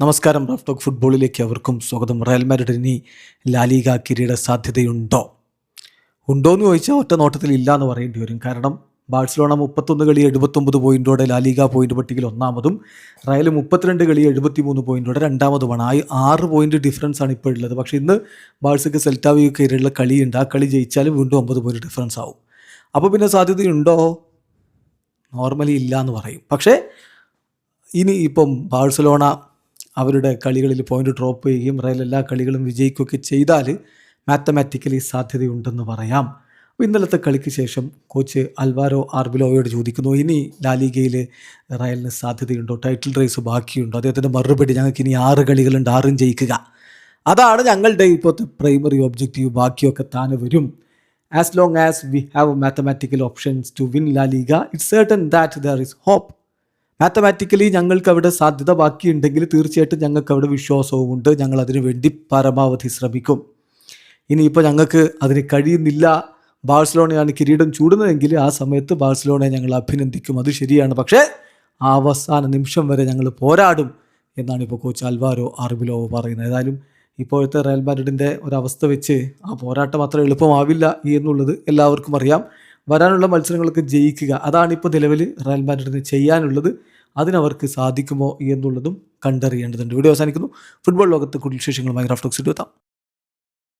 നമസ്കാരം. Raf talk ഫുട്ബോളിലേക്ക് അവർക്കും സ്വാഗതം. റയൽ മാഡ്രിഡിന് ലാലിഗ കിരീട സാധ്യതയുണ്ടോ എന്ന് ചോദിച്ചാൽ ഒറ്റ നോട്ടത്തിൽ ഇല്ല എന്ന് പറയേണ്ടി വരും. കാരണം ബാഴ്സലോണ 31 കളി 79 പോയിന്റോടെ ലാലിഗ പോയിന്റ് പട്ടികയിൽ ഒന്നാമതും, റയൽ 32 കളി 73 പോയിന്റോടെ രണ്ടാമതുമാണ്. 6 പോയിന്റ് ഡിഫറൻസ് ആണ് ഇപ്പോൾ ഉള്ളത്. പക്ഷേ ഇന്ന് ബാഴ്സയ്ക്ക് സെൽറ്റാവിയൊക്കെ എതിരെയുള്ള കളിയുണ്ട്. ആ കളി ജയിച്ചാലും വീണ്ടും 9 പോയിന്റ് ഡിഫറൻസ് ആവും. അപ്പോൾ പിന്നെ സാധ്യതയുണ്ടോ? നോർമലി ഇല്ല എന്ന് പറയും. പക്ഷേ ഇനി ഇപ്പം ബാഴ്സലോണ അവരുടെ കളികളിൽ പോയിന്റ് ഡ്രോപ്പ് ചെയ്യുകയും റയൽ എല്ലാ കളികളും വിജയിക്കുകയൊക്കെ ചെയ്താൽ മാത്തമാറ്റിക്കലി സാധ്യതയുണ്ടെന്ന് പറയാം. ഇന്നലത്തെ കളിക്ക് ശേഷം കോച്ച് അൽവാരോ ആർബിലോയോട് ചോദിക്കുന്നു, ഇനി ലാലിഗയിൽ റയലിന് സാധ്യതയുണ്ടോ, ടൈറ്റിൽ റേസ് ബാക്കിയുണ്ടോ? അദ്ദേഹത്തിൻ്റെ മറുപടി, ഞങ്ങൾക്ക് ഇനി 6 കളികളുണ്ട്, 6 ജയിക്കുക, അതാണ് ഞങ്ങളുടെ ഇപ്പോഴത്തെ പ്രൈമറി ഒബ്ജക്റ്റീവ്, ബാക്കിയൊക്കെ താനെ വരും. As long as we have mathematical options to win La Liga, it's certain that there is hope. Mathematically ഞങ്ങൾക്ക് അവിടെ സാധ്യത ബാക്കിയുണ്ടെങ്കിൽ തീർച്ചയായിട്ടും ഞങ്ങൾക്ക് അവിടെ വിശ്വാസവുമുണ്ട്. ഞങ്ങൾ അതിനു വേണ്ടി പരമാവധി ശ്രമിക്കും. ഇനിയിപ്പോൾ ഞങ്ങൾക്ക് അതിന് കഴിയുന്നില്ല, ബാഴ്സലോണയാണ് കിരീടം ചൂടുന്നതെങ്കിൽ ആ സമയത്ത് ബാഴ്സലോണയെ ഞങ്ങൾ അഭിനന്ദിക്കും, അത് ശരിയാണ്. പക്ഷേ ആ അവസാന നിമിഷം വരെ ഞങ്ങൾ പോരാടും എന്നാണ് ഇപ്പോൾ കോച്ച് അൽവാരോ ആർബിലോ പറയുന്നത്. ഏതായാലും ഇപ്പോഴത്തെ റയൽ മാഡ്രിഡിൻ്റെ ഒരവസ്ഥ വെച്ച് ആ പോരാട്ടം അത്ര എളുപ്പമാവില്ല എന്നുള്ളത് എല്ലാവർക്കും അറിയാം. വരാനുള്ള മത്സരങ്ങളൊക്കെ ജയിക്കുക, അതാണ് ഇപ്പോൾ നിലവിൽ റയൽ മാഡ്രിഡിന് ചെയ്യാനുള്ളത്. അതിനവർക്ക് സാധിക്കുമോ എന്നുള്ളതും കണ്ടറിയേണ്ടതുണ്ട്. വീഡിയോ അവസാനിക്കുന്നു. ഫുട്ബോൾ ലോകത്ത് കൂടുതൽ വിശേഷങ്ങളുമായി റാഫ് ടോക്സ് എത്താം.